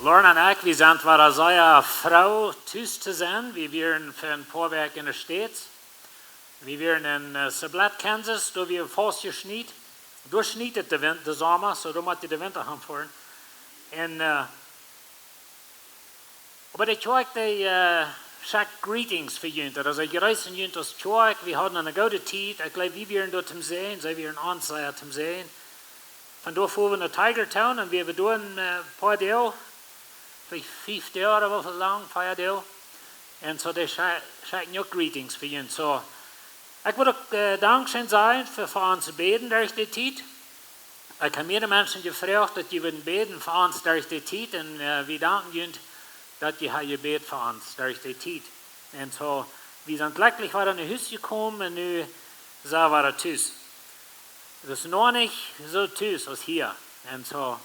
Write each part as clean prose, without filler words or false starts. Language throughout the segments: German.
Lorna en ik, we zijn waar als een vrouw thuis te zijn. We waren voor een paar weken in de States. We waren in Sablet, Kansas, daar we vast gesniet. Daar sniet het de zomer, zo daar moet je de winter gaan voeren. En, maar de kerk, die schickt greetings voor jullie. Also, je reisen jullie als kerk, we hadden een goede tijd. Ik geloof, we waren dort te zijn, zij waren aanzeier te zijn. Van daar fuhren we naar Tigertown en we hebben daar een paar dagen. Vielleicht 5 Jahre oder so lang, 5 Jahre. Und so, die schicken auch Greetings für ihn. So, ich würde auch Dankeschön sagen für uns zu beten durch die Zeit. Ich habe mehrere Menschen gefragt, dass die beten für uns durch die Zeit. Und wir danken ihnen, dass die haben gebeten für uns durch die Zeit. Und so, wir sind glücklich wieder in die Haus gekommen und nun sind wir tschüss. Das ist noch nicht so tschüss als hier. Und so,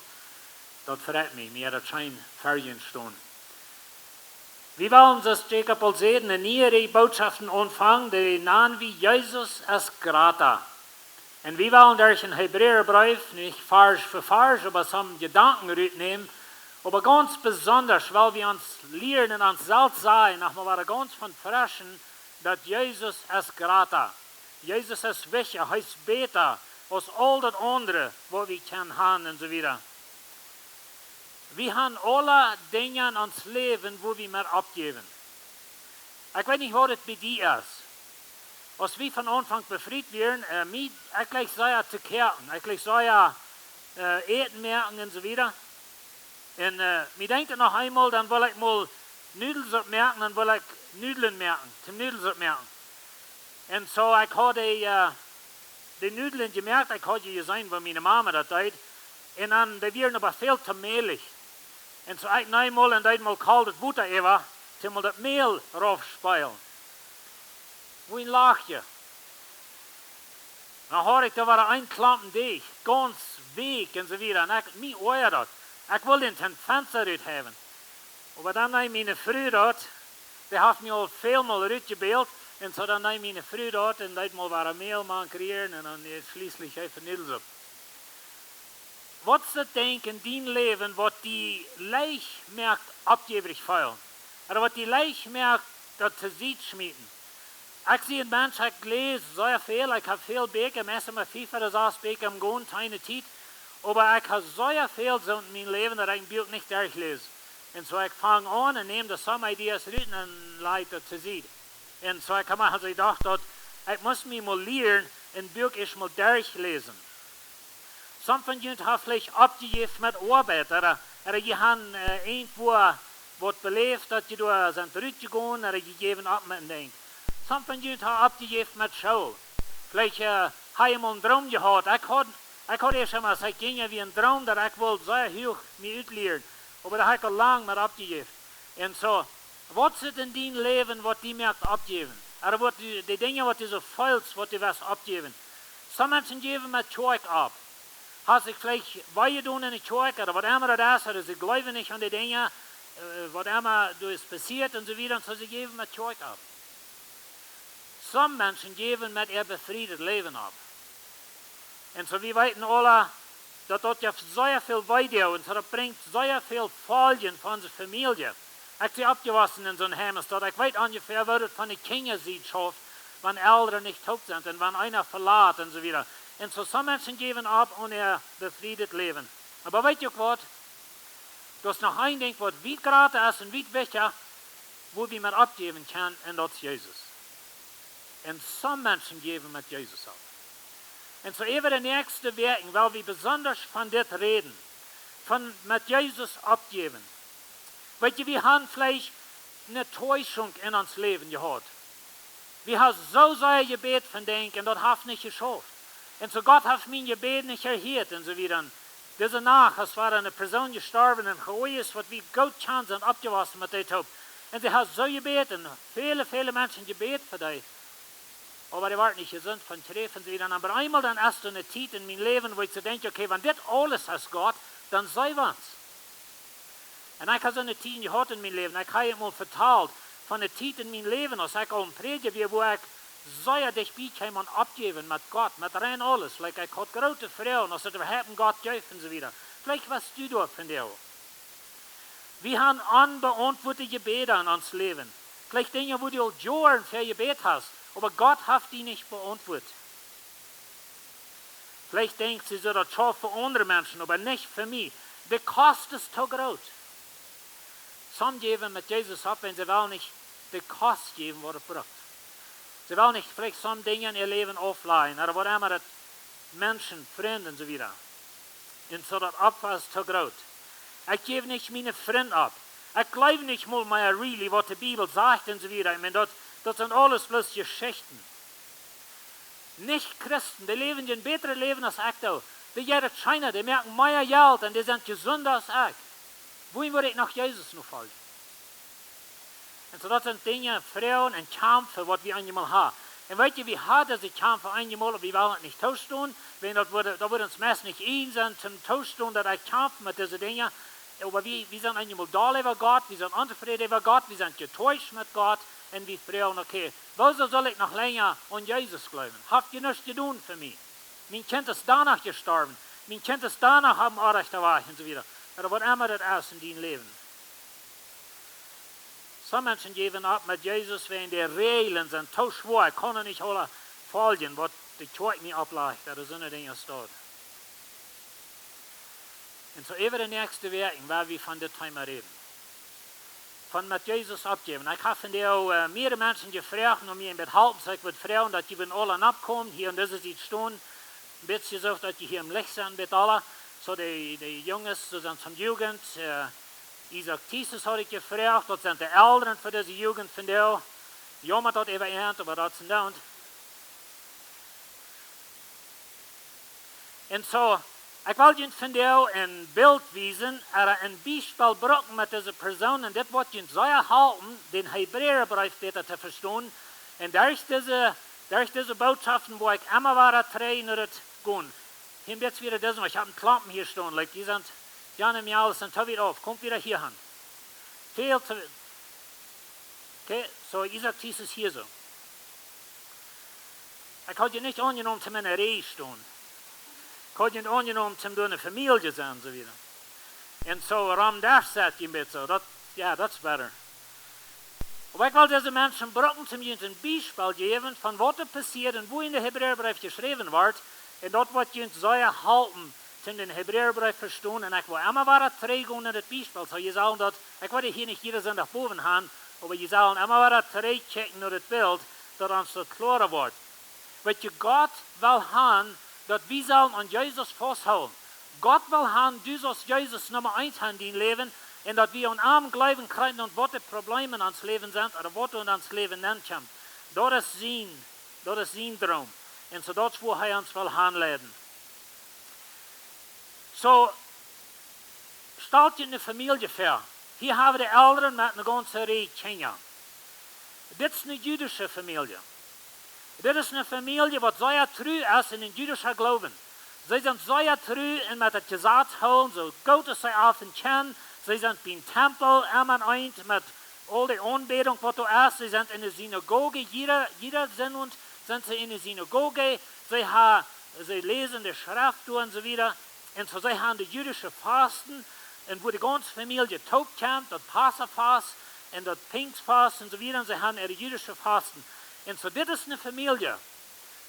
dat freut mich, mir hat schön Ferien stehen. Wir wollen das Jacob al sehen, in ihre Botschaften anfangen, die nennen wie Jesus als Grata. Und wir wollen durch den Hebräerbrief, nicht Vers für Vers, aber some Gedanken nehmen, aber ganz besonders, weil wir uns lernen und uns selbst sagen, nochmal ganz von Frischen, dass Jesus als Grata, Jesus als Wäscher, heißt besser als all das andere, was wir kennen haben und so weiter. Wir haben alle Dinge in ons Leben, wo wir mehr abgeben. Ich weiß nicht, was das bei dir ist. Als wir von Anfang befreit werden, ich gleich sei zu kerken, ich gleich sei eten merken und so weiter. Und mir denkt noch einmal, dann will ich mal Nudeln merken, dann will ich Nudeln merken, zum Nudeln merken. Und so, ich habe die Nudeln gemerkt, ich habe gesehen, wo meine Mama das tat. Und dann, die werden aber viel zu mehlig. En zo ik eenmaal en eenmaal kalt het water even, toen dat meel erop spelen. Hoe een laagje. Dan hoor ik, dat waren een klampen deeg, ganz week en zo weer. En ik, mij oor dat. Ik wil den ten venster uit hebben. Maar dan neem mijn vrouw dat, die heeft me al veel mal uitgebeeld. En zo dan neem mijn vrouw dat en eenmaal waren meel man creëren en dan schließlich even niedels op. Wat is het denk in die leven wat die leeg merkt abgeverig vuil? Oder wat die leeg merkt dat ze ziet schmieden? Ik zie een mens, ik lees zeer veel, ik heb veel beken, meestal maar 5 oder 6 beken am Gehen, keine tijd. Aber ik heb zeer veel zo in mijn leven dat ik een Buch niet durchlees. En zo ik vang aan en neem de some ideas uit en leid dat te zien. En zo ik heb me gedacht dat ik moest me mal leren een Buch is mal durchlezen. Some van jullie hebben vielleicht abgegeven met arbeid. Oder je hebben irgendwo wat beleefd dat je door zijn teruggegaan en je geven op met een ding. Some van jullie hebben abgegeven met school. Vielleicht heb je mal een droom gehad. Ik had eerst maar gezegd, ging wie een droom dat ik wil zeer hoog me uitleren. Maar dat heb ik al lang met abgegeven. En zo, wat zit in die leven wat die merkt abgeven? Oder wat die dingen wat die zo vuils wat die was abgeven. Some mensen geven met kerk ab. Hast ich vielleicht weiter tun in der Kirche oder was immer das ist, oder sie glauben nicht an die Dinge, was immer ist passiert und so weiter, und so sie geben mit Kirche ab. Some Menschen geben mit ihr befriedet Leben ab. Und so wir wissen alle, dass dort ja sehr viel weiter und so das bringt sehr viel Folgen für unsere Familie. Ich bin abgewassen in so einem Heimstadt, ich weiß ungefähr, was das von den Kindern sieht, wenn Eltern nicht tot sind und wenn einer verlässt und so weiter. Und so some Menschen geben ab und befriedet leben. Aber weißt du was? Das ist noch ein Ding, was weit gerade ist und weit wichtig, wo wir mit abgeben können, und das ist Jesus. Und some Menschen geben mit Jesus ab. Und so über die nächsten Werken, weil wir besonders von das reden, von mit Jesus abgeben. Weißt du, wir haben vielleicht eine Täuschung in uns Leben gehabt. Wir haben so sehr gebet von Dingen und das hat nicht geschafft. Und so Gott hat mein Gebet nicht erhört und so wieder. Diese Nacht, es war eine Person gestorben und geäußert, was wie gut kann sind, abgewaschen mit der Taub. Und sie hat so gebeten, viele Menschen gebet für die. Aber die waren nicht gesund von Treffen und so wieder. Aber einmal dann erst so eine Zeit in meinem Leben, wo ich so denke, okay, wenn das alles ist Gott, dann sei was. Und ich habe so eine Zeit gehabt in meinem Leben, ich habe mal vertalt von der Zeit in meinem Leben, als ich auch im Prediger, wo ich sehr dich bijkomen und abgeben mit Gott, mit rein alles. Like ich hatte große Frauen, als het überhaupt Gott geeft und so wieder. Vielleicht was du dort von dir. Wir haben unbeantwortete Gebete in uns Leben. Vielleicht Dinge, wo du Jahren für Gebet hast, aber Gott hat die nicht beantwortet. Vielleicht denkst du, das ist schon für andere Menschen, aber nicht für mich. Der Kost ist zu groß. Some geben mit Jesus ab, wenn sie wollen nicht die Kost geben, was er braucht. Sie wollen nicht vielleicht some Dinge in ihr Leben offline, oder was immer das Menschen, Freunde und so weiter. Und so das Opfer ist zu groß. Ich gebe nicht meine Freunde ab. Ich glaube nicht mal mehr really, was die Bibel sagt und so weiter. Ich meine, das sind alles bloß Geschichten. Nicht Christen, die leben ein besseres Leben als ich da. Die gehen in China, die merken mehr Geld und die sind gesünder als ich. Wohin würde ich nach Jesus noch folgen? Und so das sind Dinge, Frauen und Kämpfe, was wir einmal haben. Und weißt du, wie hart ist die Kämpfe einmal, wir wollen nicht tauschen, wenn da würde uns meist nicht ein sein zum Tauschen, dass ich kämpfe mit diesen Dingen. Aber wir sind einmal da über Gott, wir sind unzufrieden über Gott, wir sind getäuscht mit Gott und wir fragen, okay, wieso soll ich noch länger an Jesus glauben? Habt ihr nichts getan für mich? Mein Kind ist danach gestorben, mein Kind ist danach am Arsch erwacht und so weiter. Oder was immer das ist in deinem Leben. Some Menschen geben ab mit Jesus, wenn die Regeln sind, so schwer, ich kann nicht alle folgen, was die Kirche mir ablegt, das ist eine Dinge steht. Und so über die nächste Werken, weil wir von der Thema reden. Von mit Jesus abgeben. Ich habe von der mehrere Menschen gefragt, um mir mit halten, so ich würde fragen, dass die alle abkommen, hier und das ist die Stunde, ein bisschen gesagt, dass die hier im Licht sind mit alle. So die Jungs, so sind zum Jugend, Isaac Thesis habe ich gefragt, das sind die Eltern für diese Jugend von der. Jemand hat eben erkannt, aber das sind nicht. Und so, ich will Ihnen von der ein Bild weisen, ein Beispiel bringen mit dieser Person, und das wird Ihnen sehr helfen, den Hebräerbrief besser zu verstehen. Und durch diese Botschaften, wo ich immer war, trainiert das gehen. Hier jetzt wieder das, ich habe einen Klampen hier stehen, like, die sind, Jan und mir alles sind wieder auf, kommt wieder hier hin. Viel zu, okay, so Isaac hieß es hier so. Ich habe nicht angenommen, zu meiner Reihe stehen. Ich habe nicht angenommen, zu einer Familie sein, so wieder. Und so, warum das sagt ihr mit so, ja, das ist besser. Aber ich will diese Menschen brauchen, zum ihnen ein Beispiel geben, von was passiert und wo in der Hebräerbrief geschrieben wird. Und dort wird uns sehr halten, in den Hebräerbrief verstehen. Und ich will immer wieder zurückgehen in das Beispiel. So, ihr sollen dort, ich werde hier nicht jeder Sonntag boven haben, aber ihr sollen immer wieder zurückchecken in das Bild, dass uns das klarer wird. Weil Gott will haben, dass wir sollen an Jesus festhalten. Gott will haben, du sollst Jesus Nummer 1 haben in dein Leben, und dass wir an Arm glauben können und was die Probleme in uns Leben sind, oder was in uns Leben nennt. Das ist sein Traum. Und so das, wo er uns will handleiten. So, stellt ihr eine Familie vor. Hier haben wir die Eltern mit einer ganzen Reihe Kinder. Das ist eine jüdische Familie. Das ist eine Familie, die sehr treu ist in den jüdischen Glauben. Sie sind sehr treu in mit dem Gesetz holen, so gut es sie auf und kennen. Sie sind beim Tempel immer eins mit all der Anbetung, was da ist. Sie sind in der Synagoge, jeder sind sie in der Synagoge, sie lesen die Schrift und so weiter. Und so sie haben die jüdische Fasten, und wo die ganze Familie taugt kommt, das Passafast und das Pfingstfast und so weiter, und sie haben ihre jüdische Fasten. Und so das ist eine Familie.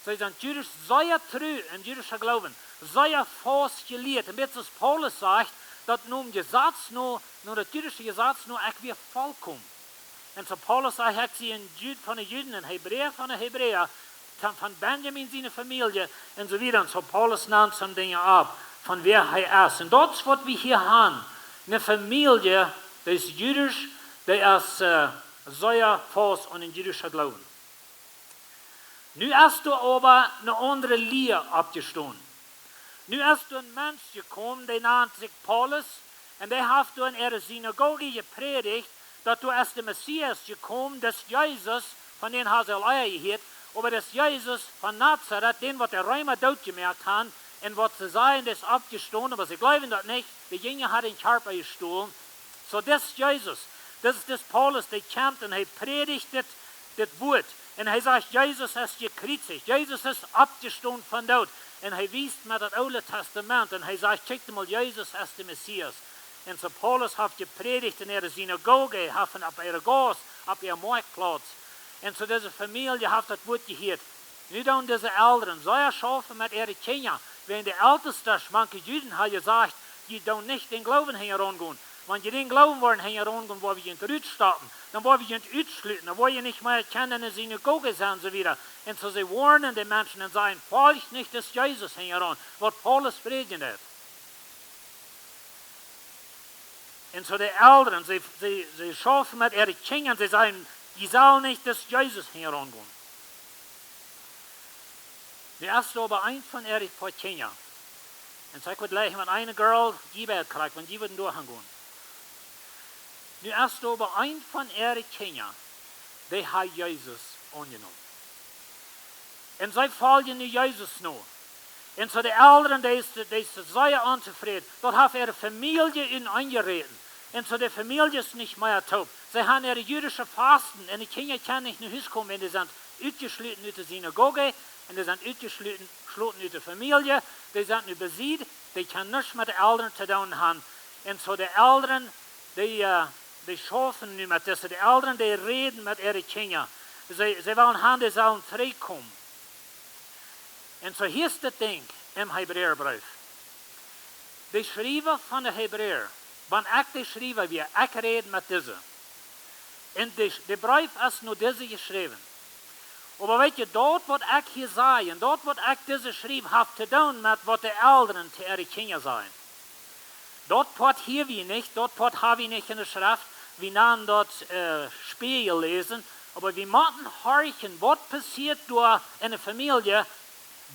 Sie sind jüdisch sehr treu in jüdischer Glauben, sehr fast gelehrt. Und jetzt ist Paulus sagt, dass nur im Gesetz, nur das jüdische Gesetz, nur ich wir vollkommen. Und so Paulus sagt, hat sie von den Juden, ein Hebräer von den Hebräer, von Benjamin seine Familie und so weiter. Und so Paulus nennt so Dinge ab, von wer er ist. Und das, was wir hier haben, eine Familie, die ist jüdisch, die ist sehr fast an den jüdischen Glauben. Nu hast du aber eine andere Lehre abgestanden. Nu hast du ein Mensch gekommen, der nennt sich Paulus, und der hat du in ihrer Synagoge gepredigt, dass du als der Messias gekommen, das Jesus, von dem hast du alle gehört, aber das Jesus von Nazareth, den, was der Römer dort gemerkt haben, und was sie sagen, das ist abgestohlen, aber sie glauben das nicht, der Jünger hat den Körper gestohlen. So das ist Jesus, das ist das Paulus, der kämpft und er predigt das Wort. Und er sagt, Jesus ist gekreuzigt, Jesus ist abgestohlen von dort. Und er wies mit das Alte Testament und er sagt, check mal, Jesus ist der Messias. En so Paulus heeft gepredigt in ihre Synagoge, heeft op ihre Gas, op ihre Marktplatz. En so deze familie heeft dat woord gehoord. Nu dan deze Eltern, zij schaffen met ihre Kinder. Wenn die Ältesten, manche Juden, haben gesagt, die doen nicht den Glauben herangehen. Wenn die den Glauben wollen herangehen, wo wir ihn zurückstoppen, dann wollen wir ihn ausschließen, dann wollen wir nicht mehr kennen in der Synagoge sein und so wieder. Und so sie warnen die Menschen und sagen, folgt nicht des Jesus heran, was Paulus predigt hat. Und so die Eltern, sie schaffen mit ihren Kindern, sie sagen, die sollen nicht des Jesus herangehen. Nu is er aber ein von ihren paar Kindern. Und so ich würde gleich mit einer Girl, die wird kriegt, wenn die würden durchgehen. Nu is er aber ein von ihren Kindern, die hat Jesus angenommen. Und sie folgen nu Jesus noch. Und so die Eltern, die ist sehr unzufrieden. Dort hat ihre Familie ihn eingereden. Und so die Familie ist nicht mehr taub. Sie haben ihre jüdische Fasten. Und die Kinder können nicht nach Hause kommen, wenn die sind ausgeschlossen aus der Synagoge. Und die sind ausgeschlossen aus der Familie. Die sind nicht besiegt. Die können nichts mit den Eltern zu tun haben. Und so die Eltern, die schaffen nicht mit das. Die Eltern, die reden mit ihren Kindern. Sie wollen haben, die sollen freikommen. Und so hier ist das Ding im Hebräerbrief. Die Schreiber von der Hebräer, wenn ich die Schreiber wir, ich rede mit diesen. Und der Brief ist nur diese geschrieben. Aber weet je, dort was ich hier sage, dort was ich diese schrieb, hat zu tun mit, was die Eltern zu ihren Kindern sagen. Dort pot hier wir nicht, dort pot haben wir nicht in der Schrift, wir nahmen dort Spiegel lesen, aber wir mussten horchen, was passiert durch eine Familie,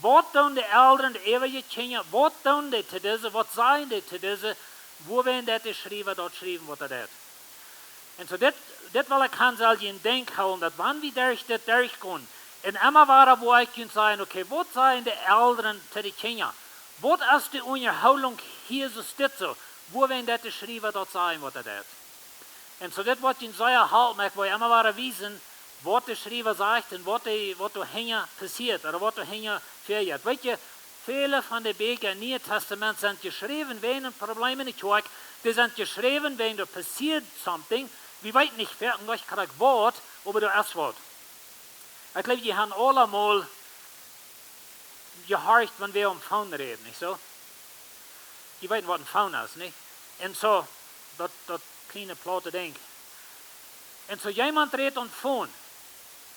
was tun die Eltern, die ewige Kinder, was tun die zu diese, was sagen die zu diese, wo werden die Schreiber dort schreiben, was das ist. Und so das will ich ganz in Denk houden, dass wenn wir durch das durchgehen, und immer war wo ich kann sagen, okay, was sagen die Eltern zu den Kindern? Was ist die Unterhaltung hier so steht so? Wo werden die Schreiber dort sagen, was das ist? Und so das wird in sehr halten, wo ich immer war wissen, was der Schreiber sagt und was da hängen passiert, oder was da hängen fehlt. Weißt du, viele von den Büchern im Neuen Testament sind geschrieben, wenn ein Problem nicht hat, die sind geschrieben, wenn da passiert something. Wir weten nicht, wer euch kriegt Wort, aber da ist Wort. Ich glaube, die haben alle mal gehorcht, wenn wir Phone reden, nicht so? Die weten, was ein Phone ist, nicht? Und so, das kleine platte Ding. Und so jemand redet am Phone.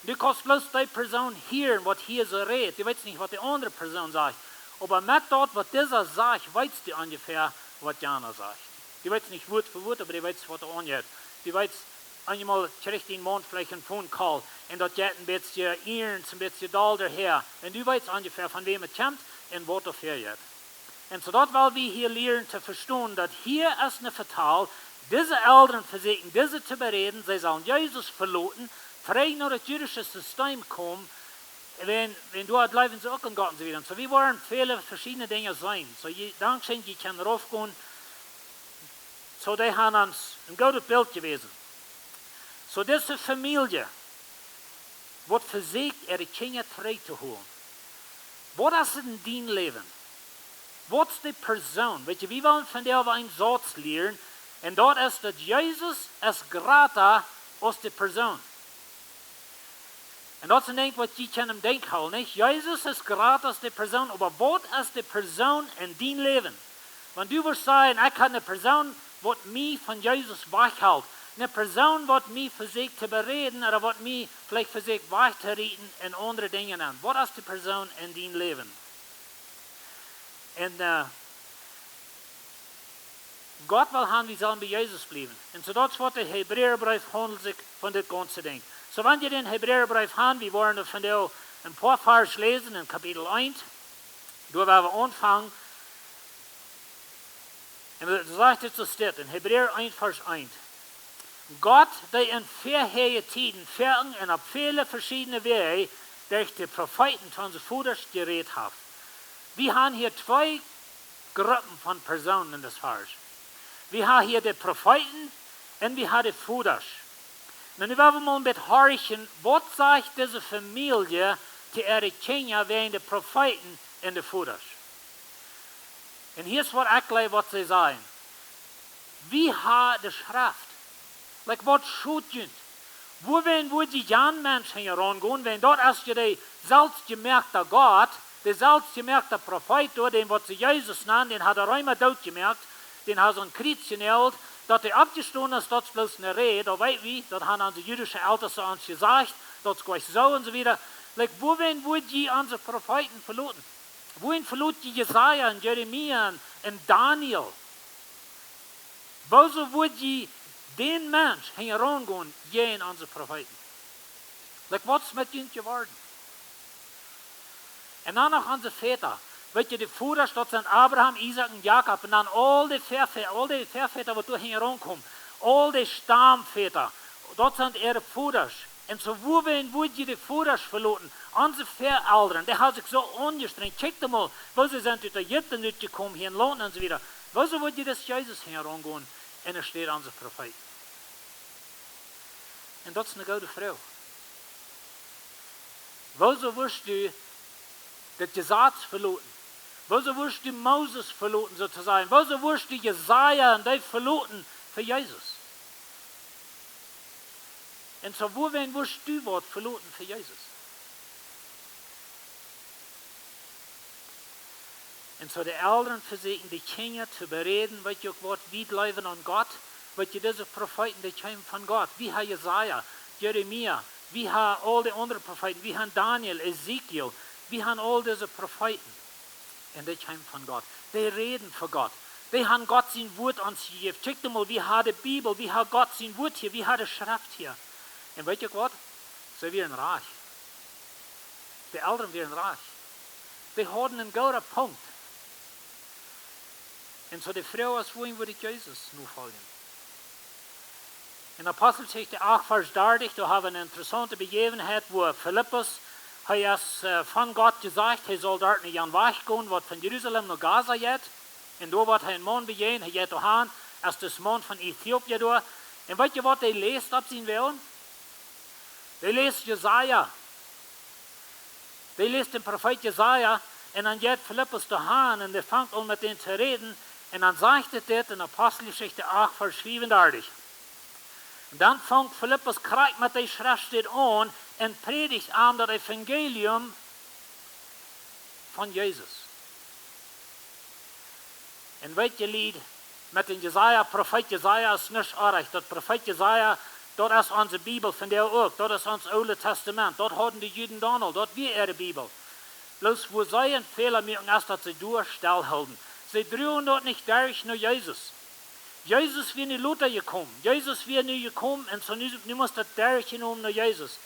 Du kannst bloß die Person hören, was hier so redet. Du weißt nicht, was die andere Person sagt. Aber mit dort, was dieser sagt, weißt du ungefähr, was die andere sagt. Du weißt nicht Wort für Wort, aber du weißt, was er angeht. Du weißt, einmal kriegt den Mond vielleicht einen Phone Call und dort geht ein bisschen Ernst, ein bisschen Doll daher. Und du weißt ungefähr, von wem es kommt und was er fährt. Und so dort wollen wir hier lernen zu verstehen, dass hier ist eine Vertal, diese Eltern versuchen, diese zu bereden, sie sollen Jesus verloten, frei nach das jüdische System kommen, wenn du halt bleiben sie auch in Gott und so wieder. So wir wollen viele verschiedene Dinge sein. So dankeschön, die können raufgehen. So die haben uns ein gutes Bild gewesen. So diese Familie wird versucht, ihre Kinder frei zu holen. Was ist in dein Leben? Was ist die Person? Weißt du, wir wollen von dir einen Satz lernen, und dort ist, dass Jesus ist Grata aus der Person. Und das ist ein Ding, was ich kann im Denken holen, nicht? Jesus ist Grata aus der Person, aber was ist die Person in dein Leben? Wenn du wirst sagen, ich habe eine Person, die mich von Jesus weghält, eine Person, die mich versucht zu bereden, oder die mich vielleicht versucht weiterzureden in andere Dinge an. Was ist die Person in dein Leben? Und Gott will haben, wir sollen bei Jesus bleiben. Und so das, was der Hebräerbrief handelt sich von dem ganzen Ding. So wenn ihr den Hebräerbrief haben, wir wollen von der ein paar Vers lesen in Kapitel 1. Da werden wir anfangen. Und das sagt es so steht, in Hebräer 1, Vers 1. Gott, der in vorherigen Tiden fern und auf viele verschiedene Wege durch die Profeeten von unseren Vaters geredet hat. Wir haben hier zwei Gruppen von Personen in das Vers. Wir haben hier die Profeten und wir haben die Vaters. Und wir wollen mal mit horchen, was sagt diese Familie zu ihren Kindern während die Propheten und die Vaters. Und hier ist was ich glaube, was sie sagen. wie hat die Schrift? Like, was schaut ihr? Wo die Jan Menschen herangehen, wenn dort erst die selbstgemerkte Gott, der selbstgemerkte Prophet, den was sie Jesus nennen, den hat einmal dort gemerkt, den hat so ein Kreuz genäht, dass er abgestoßen ist, das ist bloß eine Rede, da weiß wie, das haben unsere jüdischen Eltern so uns gesagt, das ist gleich so und so wieder. Like, wo die unsere Propheten verloren? Wohin verlor die Jesaja und Jeremia und Daniel? Wo die den Mensch herangehen, je in unsere Propheten? Like, was ist mit ihnen geworden? Und dann noch unsere Väter. Weet je, die Väter, dat zijn Abraham, Isaac und Jakob. Und dann all die Verväter, die durch herankommen. All die Stammväter. Dat sind ihre Väter. Und so, wo die Väter verloren? Unsere Vereltern, die haben sich so angestrengt. Check mal, wo sie sind aus der Jütte nicht gekommen, hier in London und so wieder. Wo die das Jesus herangehen? Und er steht unsere Prophet. Und das ist eine gute Frau. Wo wirst du das Gesetz verloren? Wo wirst du Moses verloren sozusagen? Wo wirst du Jesaja und die verloren für Jesus? Und so, wo wirst du Wort verloren für Jesus? Und so die Eltern versuchen, die Kinder zu bereden, was ihr Wort wie glauben an Gott, was ihr diese Propheten, die kommen von Gott, wie hat Jesaja, Jeremia, wie hat all die anderen Propheten, wie hat Daniel, Ezekiel, wie haben all diese Propheten. Und die kommen von Gott. Die reden für Gott. Die haben Gott sein Wort uns gegeben. Check mal, wie hat die Bibel, wie hat Gott sein Wort hier, wie hat die Schrift hier. Und weißt du was? Sie werden reich. Die Eltern werden reich. Die haben einen guten Punkt. Und so die Frau ist wohin, würde Jesus nur folgen. In Apostelgeschichte 8, Vers 30, da haben wir eine interessante Begebenheit, wo Philippus, er ist von Gott gesagt, er soll dort nicht an Weg gehen, was von Jerusalem nach Gaza geht. Und da wird er einen Mann begehen, er geht dahin, als das Mann von Äthiopien da. Und weißt du, was er liest, ob sie ihn wollen? Der liest Jesaja. Der liest den Prophet Jesaja. Und dann geht Philippus dahin und der fängt an mit denen zu reden. Und dann sagt er das in Apostelgeschichte 8, Vers 35. Und dann fängt Philippus gleich mit der Schrift an und predigt an das Evangelium von Jesus. Und weißt du, Lied, mit dem Jesaja, Prophet Jesaja ist nicht arg. Das Prophet Jesaja, dort ist unsere Bibel von der auch. Dort ist unser Altes Testament. Dort haben die Juden Donald. Dort wir ihre Bibel. Bloß wo sie einen Fehler machen, ist, dass sie durchstillhalten. Sie drehen dort nicht durch nur Jesus. Jesus wird nicht Luther gekommen. Jesus wird nicht gekommen und so nu muss das durchgenommen nur Jesus.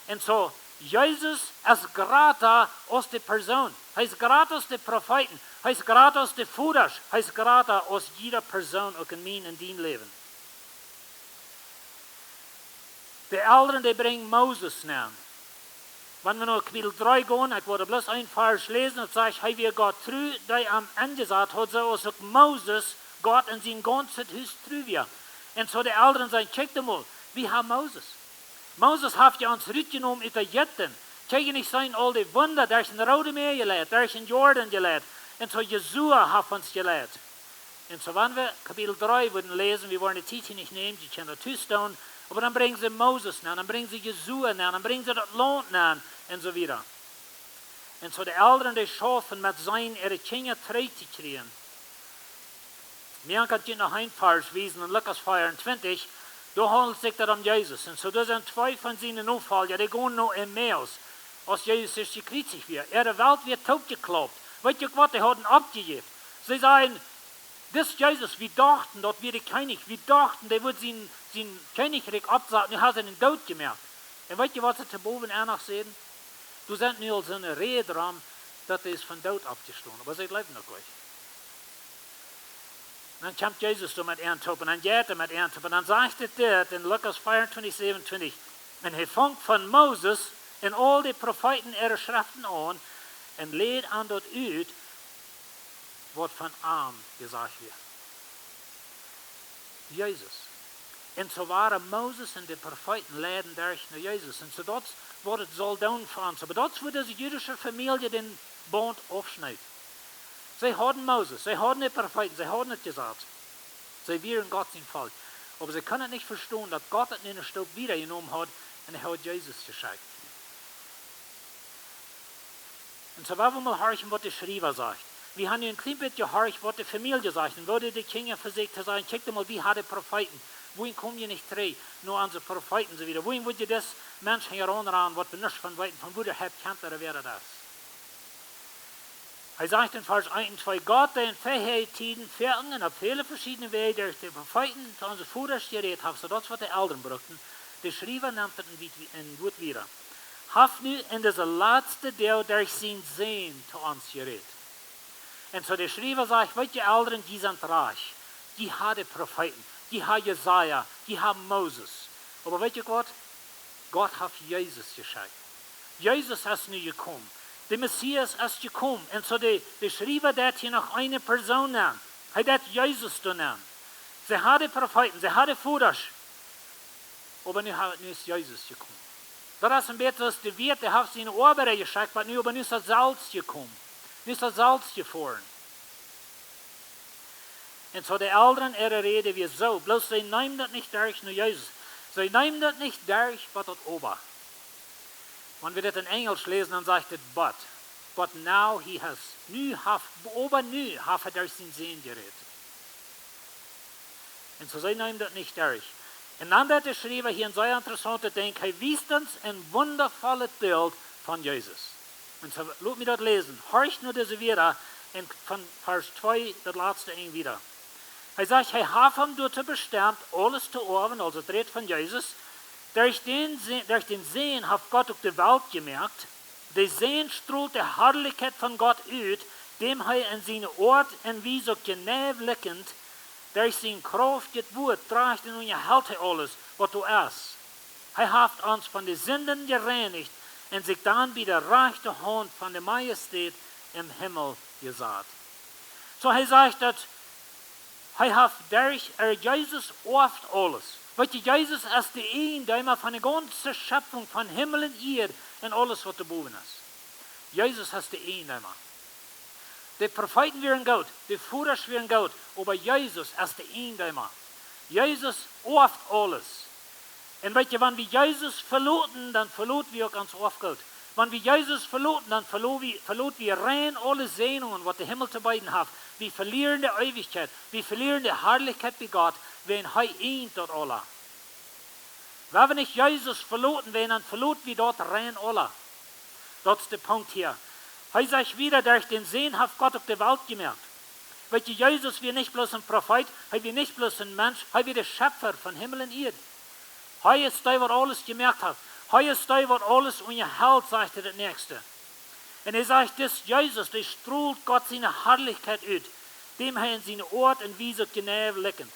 Und so, Jesus ist Grata aus der Person. Er ist Grata aus den Propheten. Er ist Grata aus den Führern. Er ist Grata aus jeder Person, auch in mein und dein Leben. Die Eltern, die bringen Moses nach. Wenn wir noch Kapitel 3 gehen, ich wollte bloß ein Vers lesen und sage, hey, wie Gott treu, der am Ende gesagt hat, so als auch Moses Gott in sein ganzes Haus treu wir. Und so die Eltern sagen, check mal, wie hat Moses? Moses hat ja uns mitgenommen in der Ägypten. Check nicht sein, all die Wunder, durch den Rote Meer gelehrt, durch den Jordan gelehrt. Und so Jesua hat uns gelehrt. Und so wenn wir Kapitel 3 würden lesen, wir wollen die Titel nicht nehmen, die können da tun, aber dann bringen sie Moses nach, dann bringen sie Jesua nach, dann bringen sie das Land nach und so weiter. Und so die Eltern, die schaffen, mit seinen ihre Kinder treu zu kriegen. Mir kann ich noch ein Vers wiesen in Lukas 24, da handelt es sich da um Jesus. Und so da sind zwei von seinen Auffolger, die gehen noch im Meer, als Jesus ist gekreuzigt wird. Ihre Welt wird totgeklappt. Weißt du was, die haben abgegeben. Sie sagen, das Jesus, wir dachten, dort wird der König, wir dachten, der wird sein Königreich absagen, wir haben ihn tot gemacht. Und weißt du, was sie zu boven noch sehen? Du sind nur so eine Rede dran, dass er ist von Tod abgestoßen, aber sie leben noch gleich. Dann kommt Jesus so mit Ehrentop und dann geht er mit Ehrentop und dann sagt er das in Lukas 24, 27. Und er fängt von Moses und all die Propheten ihre Schriften an und lädt an dort aus, was von Arm gesagt wird. Jesus. Und so waren Moses und die Propheten leiden durch nach Jesus. Und so dort wurde es Soldaten für uns. Aber dort wurde die jüdische Familie den Bund aufschneiden. Sie hatten Moses, sie hatten die Propheten, sie hatten es gesagt. Sie wären Gott sein Volk. Aber sie können nicht verstehen, dass Gott es in ein Stück wiedergenommen hat und er hat Jesus geschickt. Und so wollen wir mal horchen, was der Schreiber sagt. Wir haben ein klein bisschen gehorcht, was die Familie sagt. Und würde die Kinder versucht zu sagen, check mal, wie hat die Profeeten? Wohin kommen ihr nicht drei? Nur an die Profeeten so wieder. Wohin würde das Menschen heranran, was wir nicht von Weitem von Wunder habt, kennt, oder wäre das? Er sagt in Vers 1 und 2, Gott, der in Verheißtiden Vergangen auf viele verschiedene Wege durch die Propheten zu unseren Fuhrers geredet hat, so das, was die Eltern brauchten. Der Schreiber nimmt es in Wort wieder. Haft nu in deze laatste deel durch sein Sehen zu uns geredet. Und so der Schreiber sagt, weißt die Eltern, die sind reich. Die haben die Propheten, die haben Jesaja, die haben Moses. Aber weißt du Gott? Gott hat Jesus geschickt. Jesus ist nu gekommen. Der Messias ist gekommen. Und so der Schreiber, der hier noch eine Person nennt. Er hat Jesus genannt. Sie haben die Propheten, sie haben die Führer. Aber nu ist Jesus gekommen. Das ist ein bisschen, was der Wirt, der hat seine Arbeit geschickt, aber nu ist das Salz gekommen. Nu ist das Salz gefahren. Und so die Eltern, ihre Rede wie so, bloß sie nehmen das nicht durch nur Jesus. Sie nehmen das nicht durch, was das Ober. Wenn wir das in Englisch lesen, dann sagt es, but now he has, nu hat er durch sein Sehen geredet. Und so sie nehmen das nicht durch. Und dann hat der Schreiber hier ein sehr interessantes Ding, er wies uns ein wundervolles Bild von Jesus. Und so, lass mich das lesen. Horcht nur diese wieder, von Vers 2, das letzte ein wieder. Er sagt, er hat ihm dazu bestimmt, alles zu erben, also dreht von Jesus. Durch den Sehen hat Gott auf die Welt gemerkt. Der Sehen strahlt die Herrlichkeit von Gott aus, dem er in seine Ort und wie so genau blickend, durch seine Kraft das Wort trägt und erhält alles, was du hast. Er hat uns von den Sünden gereinigt und sich dann bei der rechten Hand von der Majestät im Himmel gesagt. So er sagt, dass er hat durch Jesus oft alles. Weil Jesus ist der Eindäumer von der ganzen Schöpfung von Himmel und Erde und alles, was da oben ist. Jesus ist der Eindäumer. Die Propheten wären gut, die Führer wären gut, aber Jesus ist der Eindäumer. Jesus oft alles. Und wenn wir Jesus verloten, dann verloten wir auch ganz oft Gott. Wenn wir Jesus verloten, dann verloten wir rein alle Sehnungen, was der Himmel zu beiden hat. Wir verlieren die Ewigkeit, wir verlieren die Herrlichkeit bei Gott, wenn er eint dort alle. Wenn wir nicht Jesus verloten werden, dann verloten wir dort rein alle. Das ist der Punkt hier. Er sagt wieder, durch den Sehen hat Gott auf die Welt gemerkt. Weil Jesus wir nicht bloß ein Prophet, er wir nicht bloß ein Mensch, er wir der Schöpfer von Himmel und Erde. Er ist der, was alles gemerkt hat. Er ist der, was alles unterhält, sagt er das Nächste. Und er sagt, das Jesus, der strahlt Gott seine Herrlichkeit aus, dem er in seine Ort und Wiese genau blickend.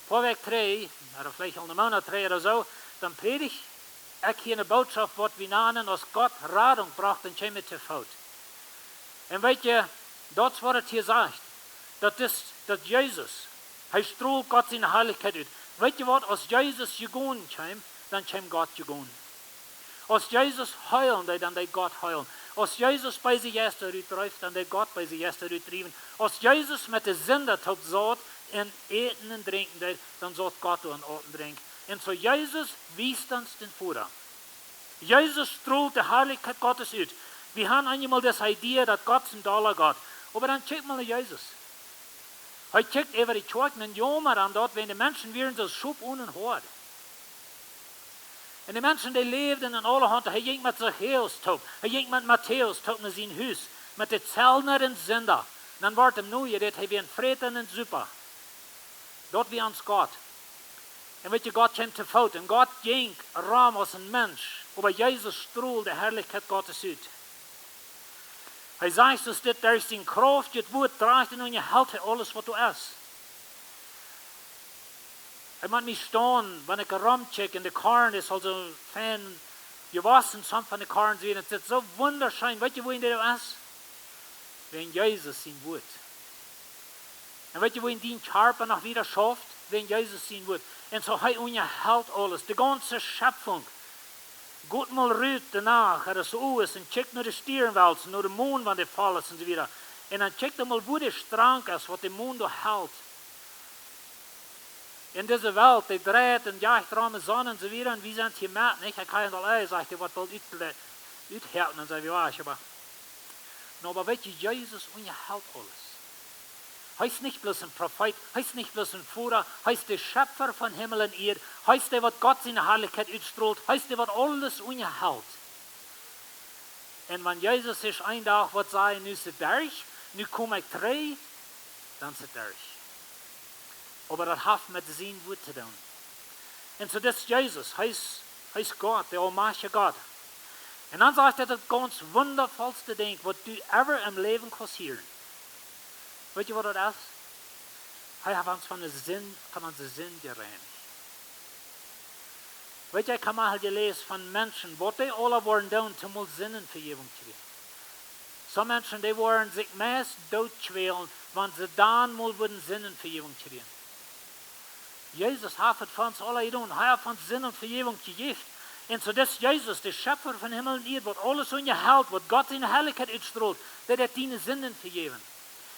Vorweg 3, oder vielleicht auch eine Monat 3 oder so, dann predige ich hier eine Botschaft, was wir nennen, als Gott Radung braucht, dann kommen wir zu Feld. Und weißt ihr, das, was er hier sagt, dass Jesus, er strahlt Gott seine Herrlichkeit aus. Weißt ihr was, als Jesus gegangen kam, dann kam Gott gegangen. Als Jesus heilen, dann der Gott heilen. Als Jesus bei sich erst uitdrijft, dann der Gott bei sich erst uitdrijven. Als Jesus mit der Sünder tot zat en eten en drinken deed, dann zat Gott en eten drinken. Und so Jesus wies uns den Führer. Jesus strahlt die Herrlichkeit Gottes aus. Wir haben einmal das Idee, dass Gott ein Dollar Gott. Aber dann check mal Jesus. Er checkt über die Kirchen und Jammer an dort, wenn die Menschen wären so schub ohne Hort. Und die Menschen, die lebten in alle Hand, er ging mit Zachäus top, er ging mit Matthäus top in sein Haus, mit den Zellner und Sünder. Und dann wurde ihm nur geredet, er wie ein Freten und Super. Dort wie uns Gott. Und weißt du, Gott kam zu Fout und Gott ging raum als ein Mensch, aber Jesus strahlt die Herrlichkeit Gottes aus. Er sagt, dass das durch seine Kraft, das Wort trägt und erhält alles, was du hast. Ich muss mich stehen, wenn ich rumchecke, in der Korn ist also fein gewaschen, some von den Korn sehen, es ist so wunderschön. Weißt du, wohin das ist? Wenn Jesus sein Wort. Und weißt du, wohin die Körper noch wieder schafft? Wenn Jesus sein Wort. Und so er unterhält alles, die ganze Schöpfung. Gut mal rührt danach, er so ist, und checkt nur die Stirnwälzen, nur den Mond, wenn der Fall ist und so wieder. Und dann checkt er mal, wo der Strang ist, was der Mond hält. in dieser Welt, die dreht und jagt rum Sonne und so wieder, und wir sind hier mit, nicht? Ich kann ja alle sagen, die was will uithärten und so wie war ich, aber weißt du, Jesus unterhält alles. Heißt nicht bloß ein Prophet, heißt nicht bloß ein Führer, heißt der Schöpfer von Himmel und Erde, heißt der, was Gott seine Herrlichkeit ausstrahlt, heißt der, was alles unterhält. Und wenn Jesus sich ein Tag wird sagen, nu ist es durch, nu komme ich drei, dann ist es durch. Aber das hat mit seinem Wort zu tun. Und so das Jesus, heißt Gott, der allmächtige Gott. Und dann sagt er das ganz wundervollste Ding, was du ever im Leben kannst hören. Weet je wat dat is? Hij heeft ons van onze zin gereinigd. Weet je, ik heb mal gelezen van mensen, wat die alle worden doen, om ons zinnenvergeving te krijgen. Some mensen, die worden zich meest doodschwelen, want ze dan mal worden zinnenvergeving krijgen. Jezus heeft het van ons alle gedaan. Hij heeft ons zinnenvergeving gegeven. En so das Jesus, der Schöpfer von Himmel und Erde, wat alles unterhält, wat Gott in Herrlichkeit uitstrahlt, der hat ihnen Sinnen vergeben.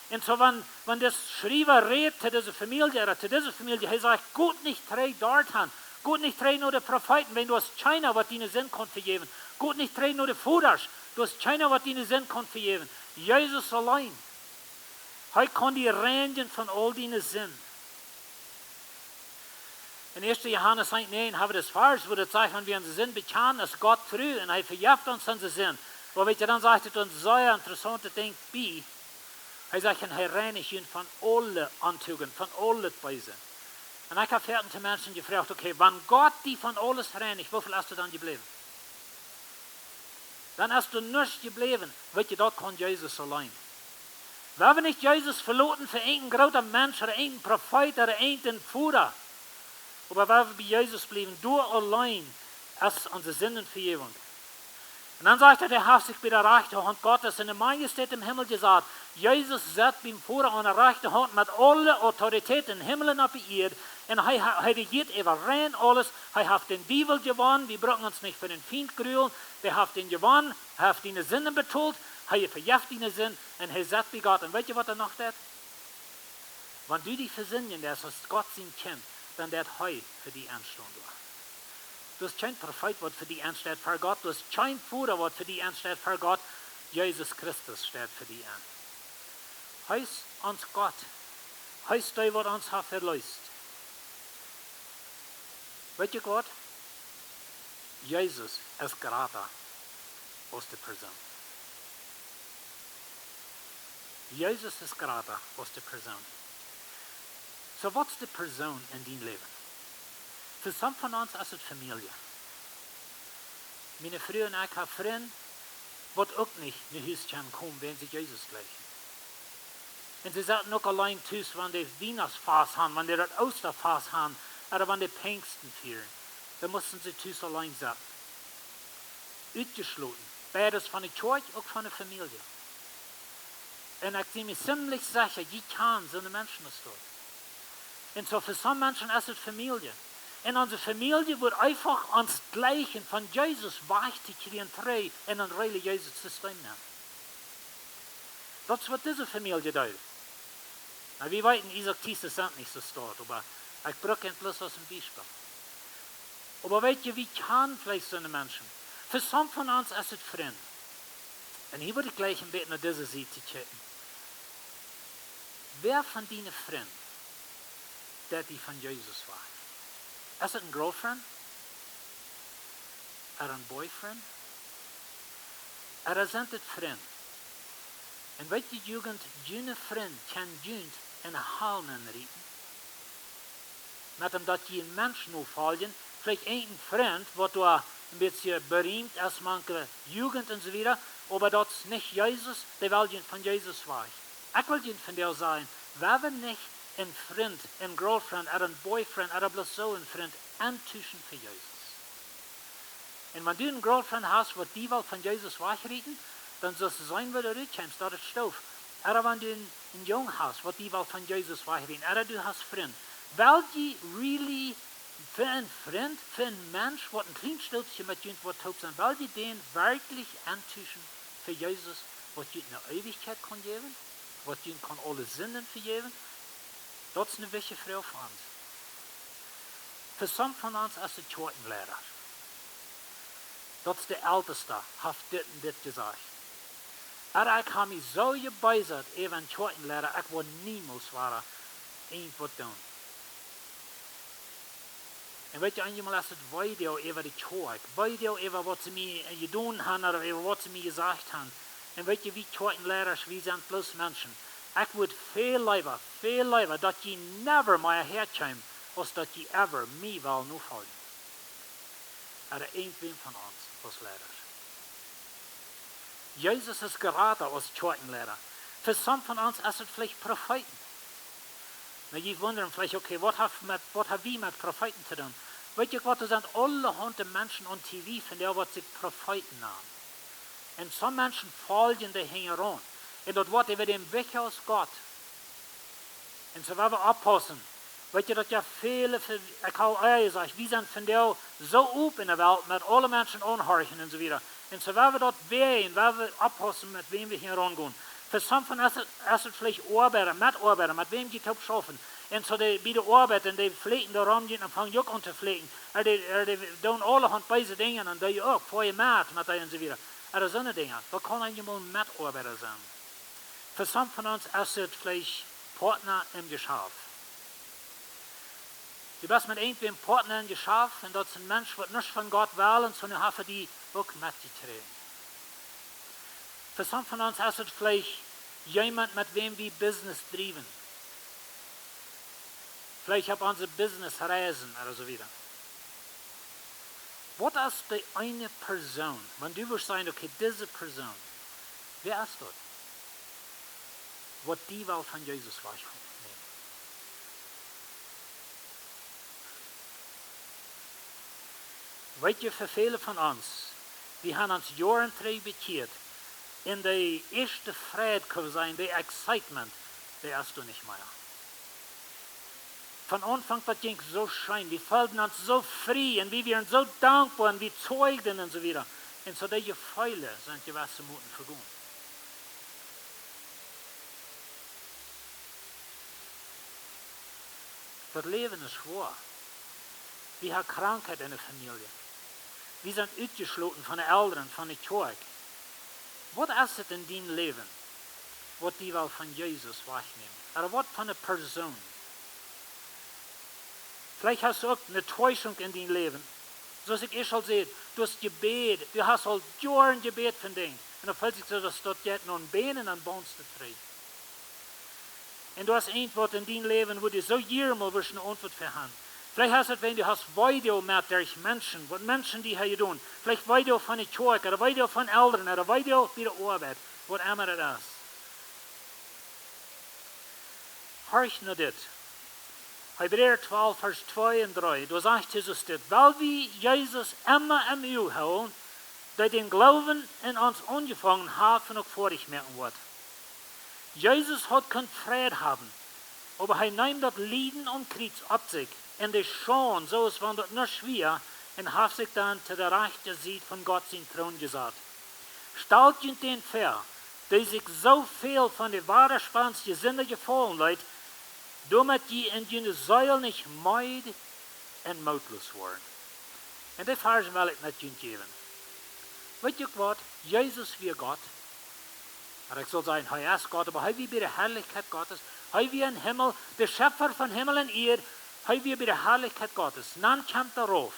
Und so, wenn das Schreiber redet zu dieser Familie, er sagt, gut nicht drei dort han, gut nicht drei nur der Propheten, wenn du hast China, was ihnen Sinn kann vergeben. Gut nicht drei nur der Führer, du hast China, was ihnen Sinn kann vergeben. Jesus allein. Er kann die reinigen von all deinen Sinn. In 1. Johannes 1,9 haben wir das Vers, wo das sagt, wenn wir unseren Sinn bekennen, ist Gott treu und er vergibt uns unseren Sinn. Aber wenn ihr dann sagt, es uns sehr interessante Ding bei, er sagt, er reinigt ihn von allen Antügen, von allen Weisen. Und ich habe fertig Menschen gefragt, okay, wenn Gott die von alles reinigt, wofür hast du dann geblieben? Dann hast du nichts geblieben, weil dort kann Jesus allein. Wir haben nicht Jesus verloren für einen großen Mensch oder einen Prophet oder einen Führer. Aber wir bei Jesus bleiben, du allein als unsere Sinnenvergebung. Und dann sagt er, der hat sich bei der rechten Hand Gottes in der Majestät im Himmel gesagt, Jesus sitzt beim Führer an der rechten Hand mit aller Autorität im Himmel und auf der Erde. Und er regiert über rein alles. Er hat den Bibel gewonnen, wir brauchen uns nicht für den Feind grühlen. Der hat den gewonnen, er hat deine Sinne betont, er verjagt deine Sinn und er sitzt bei Gott. Und weißt du, was er noch tut? Wenn du dich versinnen lässt, als Gott sein Kind, dann wird er für die anstehen. Du hast kein Prophet, was für die ansteht für Gott. Du hast kein Führer, was für die ansteht für Gott. Jesus Christus steht für die an. Heißt uns Gott. Heißt der, was uns hat verlässt. Weißt du Gott? Jesus ist Grata aus der Person. Jesus ist Grata aus der Person. So, was ist die Person in deinem Leben? Für some von uns ist es Familie. Meine Frau und ich haben Freunde, die auch nicht in die Hüste kommen, wenn sie Jesus gleichen. Und sie sind auch allein zu, wenn die Weihnachtsfest haben, wenn die das Osterfest haben, oder wenn die Pfingsten feiern. Dann mussten sie zu allein sein. Ausgeschlossen. Beides von der Kirche, auch von der Familie. Und ich bin mir ziemlich sicher, je kann so eine Menschen das dort. Und so für some Menschen ist es Familie. Und unsere Familie wird einfach ans Gleichen von Jesus weich zu kriegen, in ein religiöses System nehmen. Das ist, was diese Familie tut. Na, wir wissen, Isaac Thies sind nicht so dort, aber ich brauche bloß aus dem Beispiel. Aber weißt du, wie kann vielleicht so eine Menschen? Für some von uns ist es Freund. Und hier würde ich gleich ein bisschen nach dieser Seite checken. Wer von deinen Freunden, der die von Jesus war? Is it a girlfriend? Or a boyfriend? Or sind es Freund? Und weet je, Jugend, jene Freund kann jünd in een halmen rieten. Met hem dat je een Mensch nu volgen, vielleicht ein Freund, wat du ein bisschen berühmt als manche Jugend und so weiter, aber das ist nicht Jesus, der will jünd von Jesus war. Ich will jünd von dir sein, wer will nicht ein Freund, ein Girlfriend, oder ein Boyfriend, oder bloß so ein Freund antuschen für Jesus. Und wenn du einen Girlfriend hast, was die will von Jesus wegrieten, dann sollst du sein, wo du rutschst, dort ist Stoff. Oder wenn du einen Jungen hast, was die will von Jesus wegrieten, oder du hast Freund. Weil die really für einen Freund, für einen Mensch, was ein kleines Stückchen mit jemand was taub sein, weil die den wirklich antuschen für Jesus, was die eine Ewigkeit kann geben, was die kann alle Sinnen vergeben. Das ist eine wichtige Frau für uns. Voor some van ons is het schoenleraar. Dat is de oudste, heeft dit en dit gezegd. En ik heb me zo gebeizerd, even een schoenleraar, ik wil niemals waren, één wat doen. En weet je, eenmaal is het video over de schoen, video over wat ze mij gedaan hebben, of over wat ze mij gezegd hebben. En weet je, wie schoenleraars, wie zijn plus mensen. Ik would veel liever, dat je never mij herkomt, als dat je ever mij wil nu volgen. Er is één van ons als leraar. Jezus is Grata als schoenleraar. Voor some van ons is het vielleicht Profeeten. Nou, je wondert vielleicht, okay, wat heeft wie met Profeeten te doen? Weet je wat, er zijn allerhande mensen op tv van die wat zich Profeeten namen. En some mensen volgen die hingen rond. En dat wordt over den weg als God. En zo willen we oppassen. Weet je dat je vele, ik hou gezegd, we zijn van jou zo open in de wereld met alle mensen onhorchen en zo weer. En zo willen we dat ween, willen we oppassen met wem we hier rondgaan. Voor sommigen is het vielleicht arbeider, met wem je het op schaffen. En zo bij de arbeid en die vleken daar rondgaan en vangen je ook aan te vleken. Die doen allerhand deze dingen en dat je ook voor je maat met die en zo weer. Er is zo'n dingen, dat kan je maar met arbeider zijn. Voor sommigen van ons is het vielleicht partner im Geschäft. Du bist mit irgendwem Partner im Geschäft und das ist ein Mensch, der nichts von Gott will und sondern hat die auch mitgetragen. Für some von uns ist es vielleicht jemand, mit wem wir Business treiben. Vielleicht haben unsere Business reisen oder so wieder. Was ist die eine Person, wenn du würdest sagen, okay, diese Person, wer ist das? Was die will von Jesus wahrnehmen. Weet je, voor velen van ons, die haben uns jaren terug bekehrt, in de eerste vrijheid kunnen zijn, de excitement, der ist du nicht mehr. Von Anfang das ging so schön, wir fühlten uns so frei und wir waren so dankbar und wir zeugten und so weiter. Und so die Gefühle sind gewisse Minuten vergangen. Das Leben ist schwer. Wir haben Krankheit in der Familie. Wir sind ausgeschlossen von den Eltern, von der Kirche. Was ist es in deinem Leben, was die will von Jesus wegnehmen? Oder was von einer Person? Vielleicht hast du auch eine Täuschung in deinem Leben. So als ich schon sehe, du hast Gebet, du hast halt Jahren Gebet von Dingen. Und dann fällt sich so, dass dort jetzt noch ein Bein und dann baust du frei. Und du hast irgendwas in deinem Leben, wo du so jemals wirst eine Antwort für haben. Vielleicht hast du es, wenn du hast Video mit durch Menschen, was Menschen die hier tun. Vielleicht Video von der Kirche, oder Video von Eltern, oder Video bei der Arbeit, was immer das ist. Horch nur das. Hebräer 12, Vers 2 und 3. Da sagt Jesus das, weil wir Jesus immer im Auge haben, der den Glauben in uns angefangen hat und auch fertig machen wird. Jesus hat keinen Frieden haben, aber er nimmt das Leiden und Kreuz ab sich. Und das schon, so ist, wenn das nicht schwer, und hat sich dann zu der rechten Seite von Gott sein Thron gesagt. Stellt ihn den vor, der sich so viel von der wahren Spannung Sinne gefallen hat, damit je in jene Säule nicht müde und mutlos worden. Und das Vers will ich mit ihnen geben. Weet je wat? Jesus wie Gott. Maar ik zal zeggen, hij is Gott, aber hij wie bij de Herrlichkeit Gottes. Hij wie in Himmel, der Schöpfer von Himmel und Erde. Hij wie bij de Herrlichkeit Gottes. Dann kommt er rauf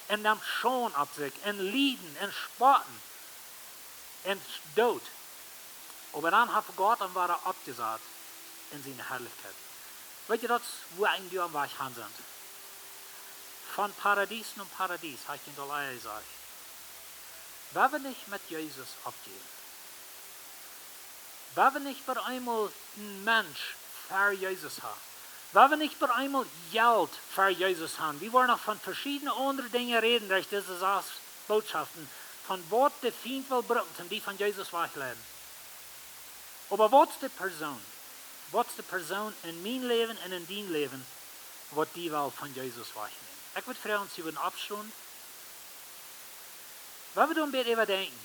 und nimmt Schon ab sich, und Lieden, und Spotten, und Tod. Aber dann hat Gott und war er abgesagt in seine Herrlichkeit. Weet je dat, wo ein die am Weg hin sind? Von Paradies zu Paradies, habe ich in der Leihe gesagt. Wenn wir nicht mit Jesus abgehen, wenn wir nicht bei einmal ein Mensch für Jesus haben, wenn wir nicht bei einmal Geld für Jesus haben, wir wollen noch von verschiedenen anderen Dingen reden durch diese Botschaften, von was der Feind will brücken, die von Jesus wegleiten. Aber was ist die Person? Was ist die Person in mein Leben und in dein Leben, was die will von Jesus wegnehmen? Ich würde fragen, Sie würden abschauen. Wenn wir dann bitte überdenken,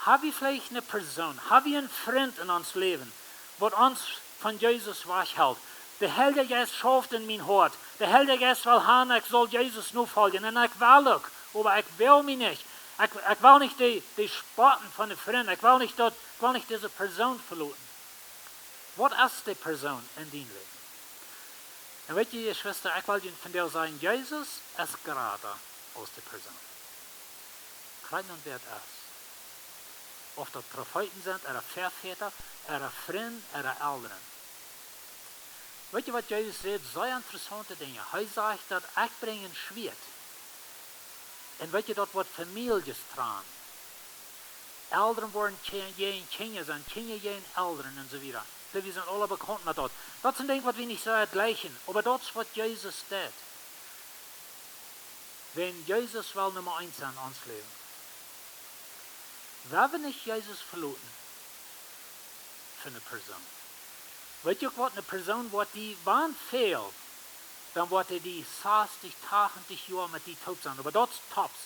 haben wir vielleicht eine Person, haben wir einen Freund in uns Leben, was uns von Jesus weghält, De Heilige Geest schaaft in mijn hart. De Heilige Geest wil gaan, ik zal Jezus nu volgen. En ik wil ook, maar ik wil mich niet. Ik wil niet die spotten van de vrienden. Ik wil niet deze persoon verloren. Wat is die persoon in die leven? En weet je, Schwester, ik wil je van jou zeggen, Jezus is Grata als die persoon. Kijk dan wie het is. Of dat profeten zijn, verväter, vrienden, ouderen. Weet je wat Jezus zegt? Zeer interessante dingen. Hij zegt dat ik breng een schwert. En weet je, dat wordt families traan. Ouderen worden geen kinderen zijn, kinderen geen ouderen en zo weer. We zijn alle bekend met dat. Dat is een ding wat we niet zo uitleggen. Maar dat is wat Jezus deed. Wenn Jezus wel nummer 1 zijn in ons leven. We hebben niet Jezus verloren. Voor een persoon. Weet je ook wat, een persoon wordt die waan veel. Dan wordt hij die 60, 80 jaar met die tot zijn. Maar dat is tops.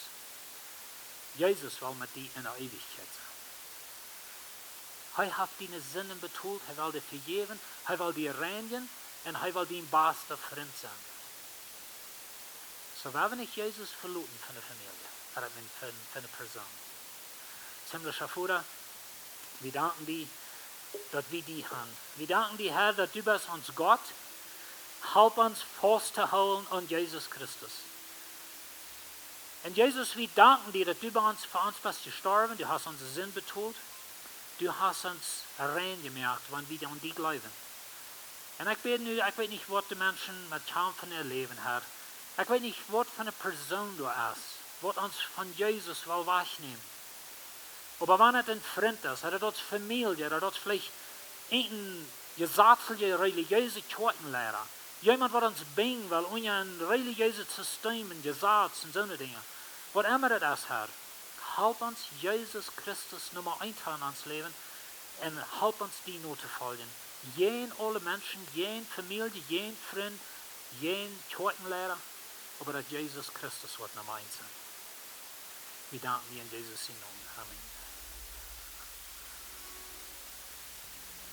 Jezus wil met die in de eeuwigheid zijn. Hij heeft die zinnen bedoeld, hij wil die vergeven, hij wil die reinigen en hij wil die beste vriend zijn. Zo we hebben niet Jezus verloren van de familie, van de persoon. Himmlischer Vater, wir danken dir, dass wir die haben. Wir danken dir, Herr, dass du bist uns Gott. Help uns festzuhalten an Jesus Christus. Und Jesus, wir danken dir, dass du für uns bist gestorben, du hast unseren Sinn betont. Du hast uns rein gemacht, wenn wir an dich glauben. Und ich weiß nicht, was die Menschen mit Kämpfen erleben, Herr. Ich weiß nicht, was für eine Person du bist, was uns von Jesus will wegnehmen. Aber wenn es ein Freund ist, oder das Familie, oder das vielleicht ein gesetzliche religiöse Kirchenlehrer, jemand, der uns bringen will, und ein religiöses System, ein Gesetz und so Dinge. Was immer das ist, Herr, help uns Jesus Christus Nummer 1 in uns Leben und help uns die nur zu folgen. Jeden alle Menschen, jeden Familie, jeden Freund, jeden Kirchenlehrer, aber dass Jesus Christus wird Nummer 1 sein. Wir danken dir in Jesus' Namen. Amen.